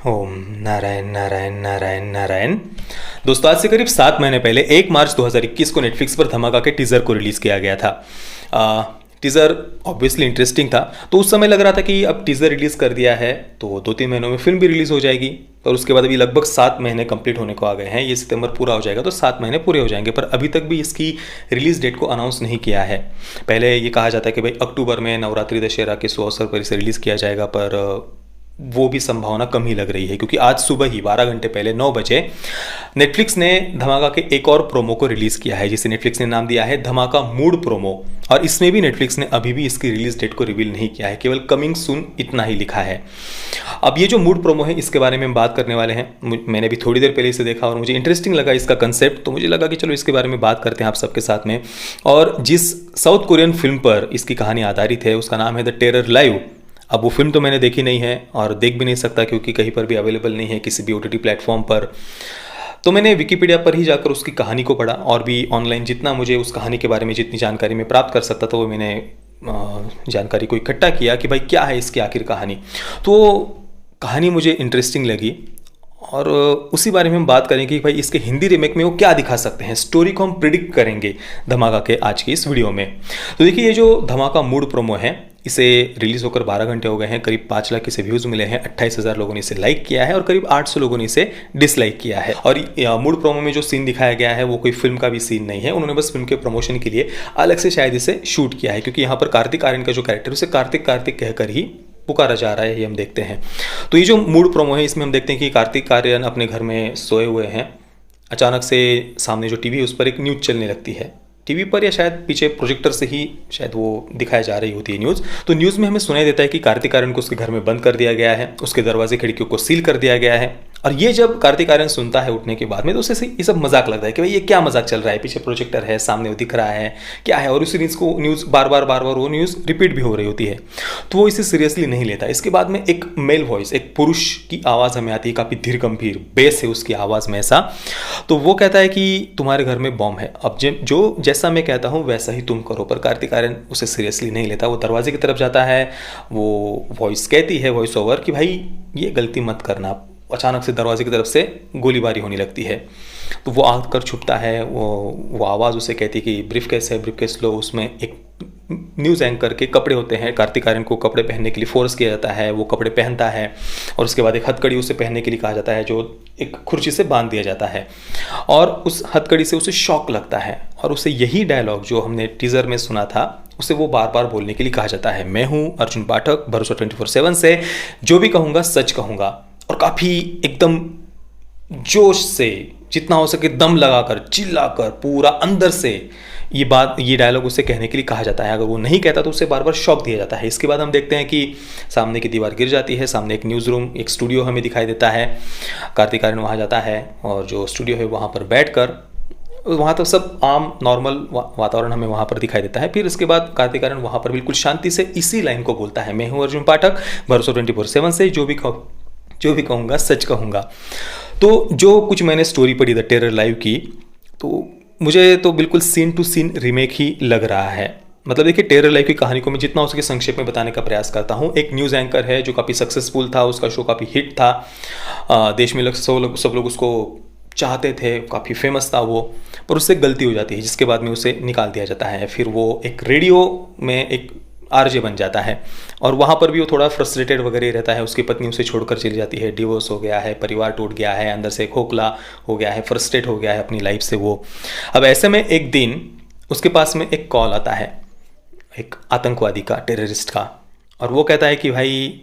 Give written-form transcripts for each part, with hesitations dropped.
ओम नारायण नारायण नारायण नारायण। दोस्तों, आज से करीब 7 महीने पहले 1 मार्च 2021 को नेटफ्लिक्स पर धमाका के टीज़र को रिलीज़ किया गया था। टीज़र ऑब्वियसली इंटरेस्टिंग था, तो उस समय लग रहा था कि अब टीज़र रिलीज़ कर दिया है तो 2-3 महीनों में फिल्म भी रिलीज़ हो जाएगी। और उसके बाद अभी लगभग 7 महीने कंप्लीट होने को आ गए हैं। ये सितंबर पूरा हो जाएगा तो 7 महीने पूरे हो जाएंगे, पर अभी तक भी इसकी रिलीज़ डेट को अनाउंस नहीं किया है। पहले ये कहा जाता है कि भाई अक्टूबर में नवरात्रि दशहरा के शुभ अवसर पर इसे रिलीज़ किया जाएगा, पर वो भी संभावना कम ही लग रही है, क्योंकि आज सुबह ही 12 घंटे पहले 9 बजे नेटफ्लिक्स ने धमाका के एक और प्रोमो को रिलीज़ किया है, जिसे नेटफ्लिक्स ने नाम दिया है धमाका मूड प्रोमो। और इसमें भी नेटफ्लिक्स ने अभी भी इसकी रिलीज डेट को रिवील नहीं किया है, केवल कमिंग सून इतना ही लिखा है। अब ये जो मूड प्रोमो है, इसके बारे में हम बात करने वाले हैं। मैंने भी थोड़ी देर पहले इसे देखा और मुझे इंटरेस्टिंग लगा इसका कंसेप्ट, तो मुझे लगा कि चलो इसके बारे में बात करते हैं आप सबके साथ में। और जिस साउथ कोरियन फिल्म पर इसकी कहानी आधारित है उसका नाम है द टेरर लाइव। अब वो फिल्म तो मैंने देखी नहीं है और देख भी नहीं सकता, क्योंकि कहीं पर भी अवेलेबल नहीं है किसी भी OTT प्लेटफॉर्म पर। तो मैंने विकिपीडिया पर ही जाकर उसकी कहानी को पढ़ा, और भी ऑनलाइन जितना मुझे उस कहानी के बारे में जितनी जानकारी मैं प्राप्त कर सकता था वो मैंने जानकारी को इकट्ठा किया कि भाई क्या है इसकी आखिर कहानी। तो कहानी मुझे इंटरेस्टिंग लगी और उसी बारे में हम बात करेंगे कि भाई इसके हिंदी रीमेक में वो क्या दिखा सकते हैं। स्टोरी को हम प्रिडिक्ट करेंगे धमाका के आज की इस वीडियो में। तो देखिए, ये जो धमाका मूड प्रोमो है, इसे रिलीज़ होकर 12 घंटे हो गए हैं। करीब 5 लाख इसे व्यूज़ मिले हैं, 28,000 लोगों ने इसे लाइक किया है और करीब 800 लोगों ने इसे डिसलाइक किया है। और मूड प्रोमो में जो सीन दिखाया गया है वो कोई फिल्म का भी सीन नहीं है, उन्होंने बस फिल्म के प्रमोशन के लिए अलग से शायद इसे शूट किया है, क्योंकि यहाँ पर कार्तिक आर्यन का जो कैरेक्टर है उसे कार्तिक कार्तिक कहकर ही पुकारा जा रहा है, ये हम देखते हैं। तो ये जो मूड प्रोमो है, इसमें हम देखते हैं कि कार्तिक आर्यन अपने घर में सोए हुए हैं। अचानक से सामने जो टीवी है उस पर एक न्यूज़ चलने लगती है, टीवी पर या शायद पीछे प्रोजेक्टर से ही शायद वो दिखाई जा रही होती है न्यूज़। तो न्यूज़ में हमें सुनाई देता है कि कार्तिक आर्यन को उसके घर में बंद कर दिया गया है, उसके दरवाजे खिड़कियों को सील कर दिया गया है। और ये जब कार्तिक आर्यन सुनता है उठने के बाद में, तो उसे ये सब मजाक लगता है कि भाई ये क्या मजाक चल रहा है, पीछे प्रोजेक्टर है, सामने वो दिख रहा है, क्या है। और उसी न्यूज़ बार बार वो न्यूज़ रिपीट भी हो रही होती है, तो वो इसे सीरियसली नहीं लेता। इसके बाद में एक मेल वॉइस, एक पुरुष की आवाज़ हमें आती है, काफ़ी धीर गंभीर बेस है उसकी आवाज़ में ऐसा। तो वो कहता है कि तुम्हारे घर में बॉम्ब है, अब जो जैसा मैं कहता हूँ वैसा ही तुम करो। पर कार्तिक आर्यन उसे सीरियसली नहीं लेता, वो दरवाजे की तरफ जाता है। वो वॉइस कहती है, वॉइस ओवर, कि भाई ये गलती मत करना। अचानक से दरवाजे की तरफ से गोलीबारी होने लगती है, तो वो आकर छुपता है। वो आवाज़ उसे कहती है कि ब्रीफकेस है, ब्रीफकेस लो। उसमें एक न्यूज़ एंकर के कपड़े होते हैं, कार्तिक आर्यन को कपड़े पहनने के लिए फोर्स किया जाता है, वो कपड़े पहनता है। और उसके बाद एक हथकड़ी उसे पहनने के लिए कहा जाता है, जो एक कुर्सी से बांध दिया जाता है। और उस हथकड़ी से उसे शॉक लगता है, और उसे यही डायलॉग जो हमने टीज़र में सुना था उसे वो बार बार बोलने के लिए कहा जाता है, मैं हूँ अर्जुन पाठक, भरोसा 24/7 से जो भी कहूँगा सच कहूँगा। और काफ़ी एकदम जोश से, जितना हो सके दम लगाकर, चिल्लाकर, पूरा अंदर से ये डायलॉग उसे कहने के लिए कहा जाता है। अगर वो नहीं कहता तो उसे बार बार शॉक दिया जाता है। इसके बाद हम देखते हैं कि सामने की दीवार गिर जाती है, सामने एक न्यूज़ रूम, एक स्टूडियो हमें दिखाई देता है। कार्तिक आर्यन वहाँ जाता है और जो स्टूडियो है वहाँ पर बैठकर, वहाँ तो सब आम नॉर्मल वातावरण हमें वहाँ पर दिखाई देता है। फिर इसके बाद कार्तिक आर्यन वहाँ पर बिल्कुल शांति से इसी लाइन को बोलता है, मैं हूँ अर्जुन पाठक, भरोसा 24/7 से जो भी कहूँगा सच कहूँगा। तो जो कुछ मैंने स्टोरी पढ़ी द टेरर लाइव की, तो मुझे तो बिल्कुल सीन टू सीन रीमेक ही लग रहा है। मतलब देखिए, टेरर लाइव की कहानी को मैं जितना हो सके संक्षेप में बताने का प्रयास करता हूँ। एक न्यूज़ एंकर है जो काफ़ी सक्सेसफुल था, उसका शो काफ़ी हिट था, देश में सब लोग उसको चाहते थे, काफ़ी फेमस था वो। पर उससे गलती हो जाती है, जिसके बाद में उसे निकाल दिया जाता है। फिर वो एक रेडियो में एक RJ बन जाता है, और वहाँ पर भी वो थोड़ा फ्रस्ट्रेटेड वगैरह रहता है। उसकी पत्नी उसे छोड़कर चली जाती है, डिवोर्स हो गया है, परिवार टूट गया है, अंदर से खोखला हो गया है, फ्रस्ट्रेट हो गया है अपनी लाइफ से वो। अब ऐसे में एक दिन उसके पास में एक कॉल आता है, एक आतंकवादी का, टेररिस्ट का। और वो कहता है कि भाई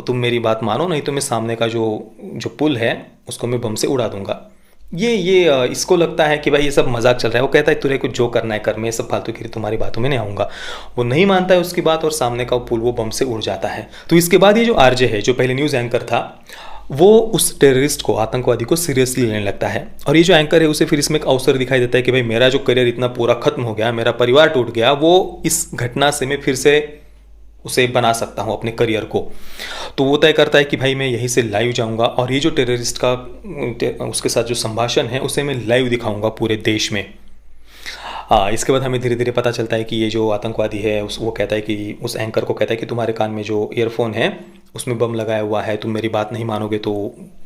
तुम मेरी बात मानो, नहीं तो मैं सामने का जो पुल है उसको मैं बम से उड़ा दूंगा। ये इसको लगता है कि भाई ये सब मजाक चल रहा है। वो कहता है तुझे कुछ जो करना है कर, मैं सब फालतू की तुम्हारी बातों में नहीं आऊँगा। वो नहीं मानता है उसकी बात, और सामने का पुल वो बम से उड़ जाता है। तो इसके बाद ये जो RJ है, जो पहले न्यूज़ एंकर था, वो उस टेररिस्ट को, आतंकवादी को सीरियसली लेने लगता है। और ये जो एंकर है उसे फिर इसमें एक अवसर दिखाई देता है कि भाई मेरा जो करियर इतना पूरा खत्म हो गया, मेरा परिवार टूट गया, वो इस घटना से मैं फिर से उसे बना सकता हूँ अपने करियर को। तो वो तय करता है कि भाई मैं यहीं से लाइव जाऊँगा, और ये जो टेररिस्ट का उसके साथ जो संभाषण है उसे मैं लाइव दिखाऊँगा पूरे देश में। इसके बाद हमें धीरे धीरे पता चलता है कि ये जो आतंकवादी है वो कहता है कि उस एंकर को कहता है कि तुम्हारे कान में जो ईयरफोन है उसमें बम लगाया हुआ है, तुम मेरी बात नहीं मानोगे तो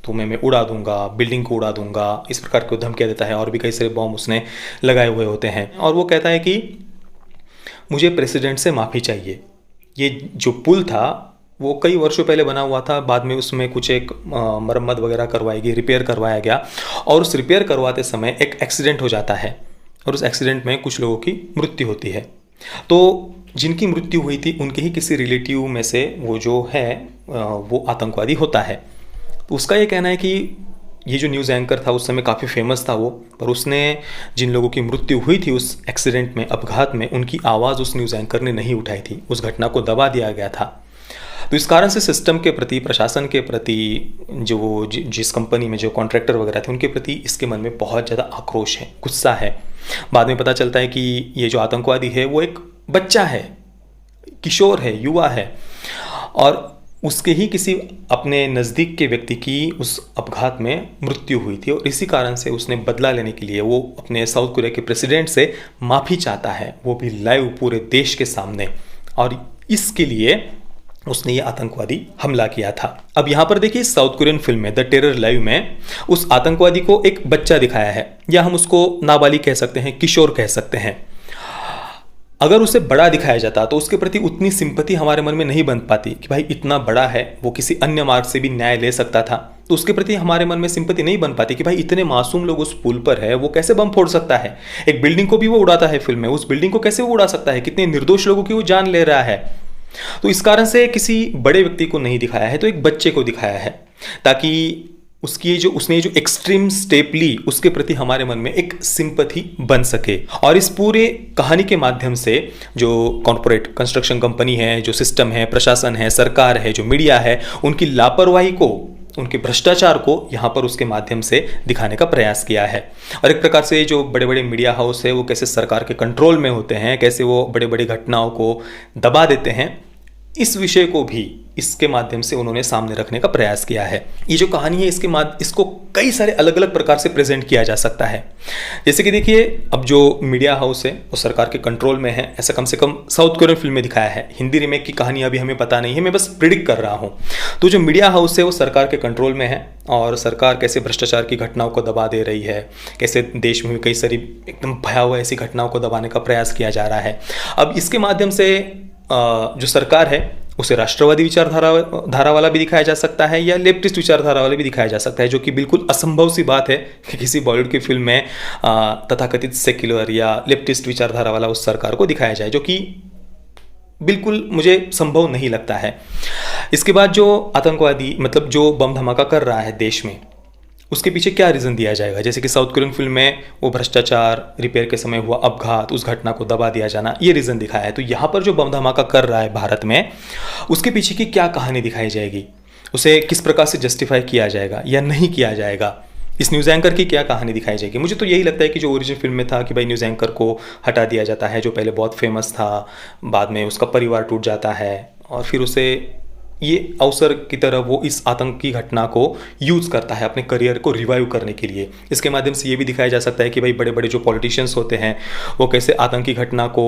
तुम्हें मैं उड़ा दूंगा, बिल्डिंग को उड़ा दूंगा, इस प्रकार की धमकियाँ देता है। और भी कई सारे बम उसने लगाए हुए होते हैं और वो कहता है कि मुझे प्रेसिडेंट से माफ़ी चाहिए। ये जो पुल था वो कई वर्षों पहले बना हुआ था, बाद में उसमें कुछ एक मरम्मत वगैरह करवाई गई, रिपेयर करवाया गया और उस रिपेयर करवाते समय एक एक्सीडेंट हो जाता है और उस एक्सीडेंट में कुछ लोगों की मृत्यु होती है। तो जिनकी मृत्यु हुई थी उनके ही किसी रिलेटिव में से वो जो है वो आतंकवादी होता है। तो उसका ये कहना है कि ये जो न्यूज़ एंकर था उस समय काफ़ी फेमस था वो, पर उसने जिन लोगों की मृत्यु हुई थी उस एक्सीडेंट में, अपघात में, उनकी आवाज़ उस न्यूज़ एंकर ने नहीं उठाई थी, उस घटना को दबा दिया गया था। तो इस कारण से सिस्टम के प्रति, प्रशासन के प्रति, जो जिस कंपनी में जो कॉन्ट्रैक्टर वगैरह थे उनके प्रति इसके मन में बहुत ज़्यादा आक्रोश है, गुस्सा है। बाद में पता चलता है कि ये जो आतंकवादी है वो एक बच्चा है, किशोर है, युवा है और उसके ही किसी अपने नज़दीक के व्यक्ति की उस अपघात में मृत्यु हुई थी और इसी कारण से उसने बदला लेने के लिए वो अपने साउथ कोरिया के प्रेसिडेंट से माफ़ी चाहता है, वो भी लाइव पूरे देश के सामने। और इसके लिए उसने ये आतंकवादी हमला किया था। अब यहाँ पर देखिए साउथ कोरियन फिल्म में द टेरर लाइव में उस आतंकवादी को एक बच्चा दिखाया है, या हम उसको नाबालिग कह सकते हैं, किशोर कह सकते हैं। अगर उसे बड़ा दिखाया जाता तो उसके प्रति उतनी सिंपैथी हमारे मन में नहीं बन पाती कि भाई इतना बड़ा है, वो किसी अन्य मार्ग से भी न्याय ले सकता था, तो उसके प्रति हमारे मन में सिंपैथी नहीं बन पाती कि भाई इतने मासूम लोग उस पुल पर है, वो कैसे बम फोड़ सकता है। एक बिल्डिंग को भी वो उड़ाता है फिल्म में, उस बिल्डिंग को कैसे वो उड़ा सकता है, कितने निर्दोष लोगों की वो जान ले रहा है। तो इस कारण से किसी बड़े व्यक्ति को नहीं दिखाया है, तो एक बच्चे को दिखाया है, ताकि उसने जो एक्सट्रीम स्टेप ली उसके प्रति हमारे मन में एक सिंपैथी बन सके। और इस पूरे कहानी के माध्यम से जो कॉर्पोरेट कंस्ट्रक्शन कंपनी है, जो सिस्टम है, प्रशासन है, सरकार है, जो मीडिया है, उनकी लापरवाही को, उनके भ्रष्टाचार को यहाँ पर उसके माध्यम से दिखाने का प्रयास किया है। और एक प्रकार से जो बड़े बड़े मीडिया हाउस है वो कैसे सरकार के कंट्रोल में होते हैं, कैसे वो बड़े बड़े घटनाओं को दबा देते हैं, इस विषय को भी इसके माध्यम से उन्होंने सामने रखने का प्रयास किया है। ये जो कहानी है इसको कई सारे अलग अलग प्रकार से प्रेजेंट किया जा सकता है। जैसे कि देखिए, अब जो मीडिया हाउस है वो सरकार के कंट्रोल में है, ऐसा कम से कम साउथ कोरियन फिल्म में दिखाया है। हिंदी रीमेक की कहानी अभी हमें पता नहीं है, मैं बस प्रिडिक्ट कर रहा हूँ। तो जो मीडिया हाउस है वो सरकार के कंट्रोल में है और सरकार कैसे भ्रष्टाचार की घटनाओं को दबा दे रही है, कैसे देश में कई सारी एकदम भयावह ऐसी घटनाओं को दबाने का प्रयास किया जा रहा है। अब इसके माध्यम से जो सरकार है उसे राष्ट्रवादी विचारधारा वाला भी दिखाया जा सकता है या लेफ्टिस्ट विचारधारा वाला भी दिखाया जा सकता है, जो कि बिल्कुल असंभव सी बात है कि किसी बॉलीवुड की फिल्म में तथाकथित सेक्युलर या लेफ्टिस्ट विचारधारा वाला उस सरकार को दिखाया जाए, जो कि बिल्कुल मुझे संभव नहीं लगता है। इसके बाद जो आतंकवादी, मतलब जो बम धमाका कर रहा है देश में, उसके पीछे क्या रीज़न दिया जाएगा। जैसे कि साउथ कोरियन फिल्म में वो भ्रष्टाचार, रिपेयर के समय हुआ अपघात, उस घटना को दबा दिया जाना, ये रीज़न दिखाया है। तो यहाँ पर जो बम धमाका कर रहा है भारत में, उसके पीछे की क्या कहानी दिखाई जाएगी, उसे किस प्रकार से जस्टिफाई किया जाएगा या नहीं किया जाएगा, इस न्यूज़ एंकर की क्या कहानी दिखाई जाएगी। मुझे तो यही लगता है कि जो ओरिजिनल फिल्म में था कि भाई न्यूज़ एंकर को हटा दिया जाता है, जो पहले बहुत फेमस था, बाद में उसका परिवार टूट जाता है और फिर उसे ये अवसर की तरह वो इस आतंकी घटना को यूज़ करता है अपने करियर को रिवाइव करने के लिए। इसके माध्यम से ये भी दिखाया जा सकता है कि भाई बड़े बड़े जो पॉलिटिशियंस होते हैं वो कैसे आतंकी घटना को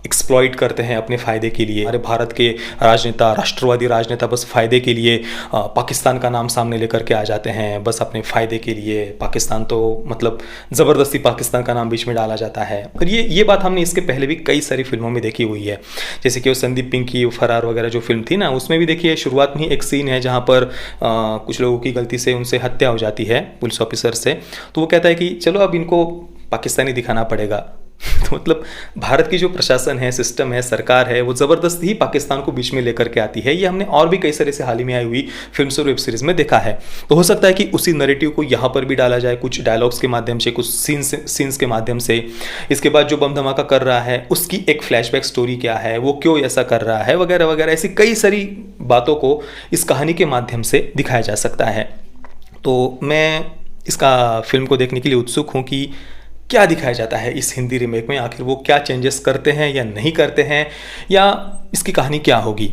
एक्सप्लॉइट करते हैं अपने फ़ायदे के लिए। हमारे भारत के राजनेता, राष्ट्रवादी राजनेता बस फ़ायदे के लिए पाकिस्तान का नाम सामने लेकर के आ जाते हैं, बस अपने फ़ायदे के लिए। पाकिस्तान तो मतलब ज़बरदस्ती पाकिस्तान का नाम बीच में डाला जाता है। और ये बात हमने इसके पहले भी कई सारी फिल्मों में देखी हुई है, जैसे कि वो संदीप पिंक की फरार वगैरह जो फिल्म थी ना, उसमें भी देखिए शुरुआत में ही एक सीन है जहाँ पर कुछ लोगों की गलती से उनसे हत्या हो जाती है, पुलिस ऑफिसर से। तो वो कहता है कि चलो अब इनको पाकिस्तानी दिखाना पड़ेगा। तो मतलब भारत की जो प्रशासन है, सिस्टम है, सरकार है, वो ज़बरदस्ती ही पाकिस्तान को बीच में लेकर के आती है। ये हमने और भी कई सारे से हाल ही में आई हुई फिल्म और वेब सीरीज़ में देखा है। तो हो सकता है कि उसी नैरेटिव को यहाँ पर भी डाला जाए, कुछ डायलॉग्स के माध्यम से, कुछ सीन्स के माध्यम से। इसके बाद जो बम धमाका कर रहा है उसकी एक फ्लैशबैक स्टोरी क्या है, वो क्यों ऐसा कर रहा है, वगैरह वगैरह, ऐसी कई सारी बातों को इस कहानी के माध्यम से दिखाया जा सकता है। तो मैं इसका फिल्म को देखने के लिए उत्सुक हूँ कि क्या दिखाया जाता है इस हिंदी रीमेक में, आखिर वो क्या चेंजेस करते हैं या नहीं करते हैं, या इसकी कहानी क्या होगी।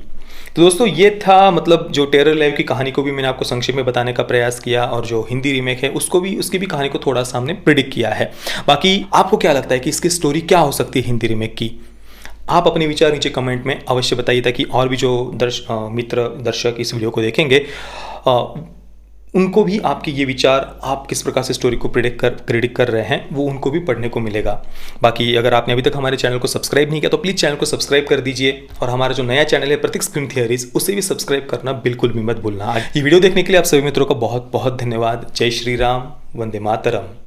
तो दोस्तों ये था मतलब जो टेरर लाइव की कहानी को भी मैंने आपको संक्षेप में बताने का प्रयास किया, और जो हिंदी रीमेक है उसकी भी कहानी को थोड़ा सा हमने प्रिडिक्ट किया है। बाकी आपको क्या लगता है कि इसकी स्टोरी क्या हो सकती है हिंदी रीमेक की? आप अपने विचार नीचे कमेंट में अवश्य बताइए, ताकि और भी जो दर्शक इस वीडियो को देखेंगे उनको भी आपके ये विचार, आप किस प्रकार से स्टोरी को प्रेडिक्ट कर रहे हैं, वो उनको भी पढ़ने को मिलेगा। बाकी अगर आपने अभी तक हमारे चैनल को सब्सक्राइब नहीं किया तो प्लीज़ चैनल को सब्सक्राइब कर दीजिए, और हमारा जो नया चैनल है प्रतीक फिल्म थियरीज, उसे भी सब्सक्राइब करना बिल्कुल भी मत भूलना। ये वीडियो देखने के लिए आप सभी मित्रों का बहुत बहुत धन्यवाद। जय श्री राम, वंदे मातरम।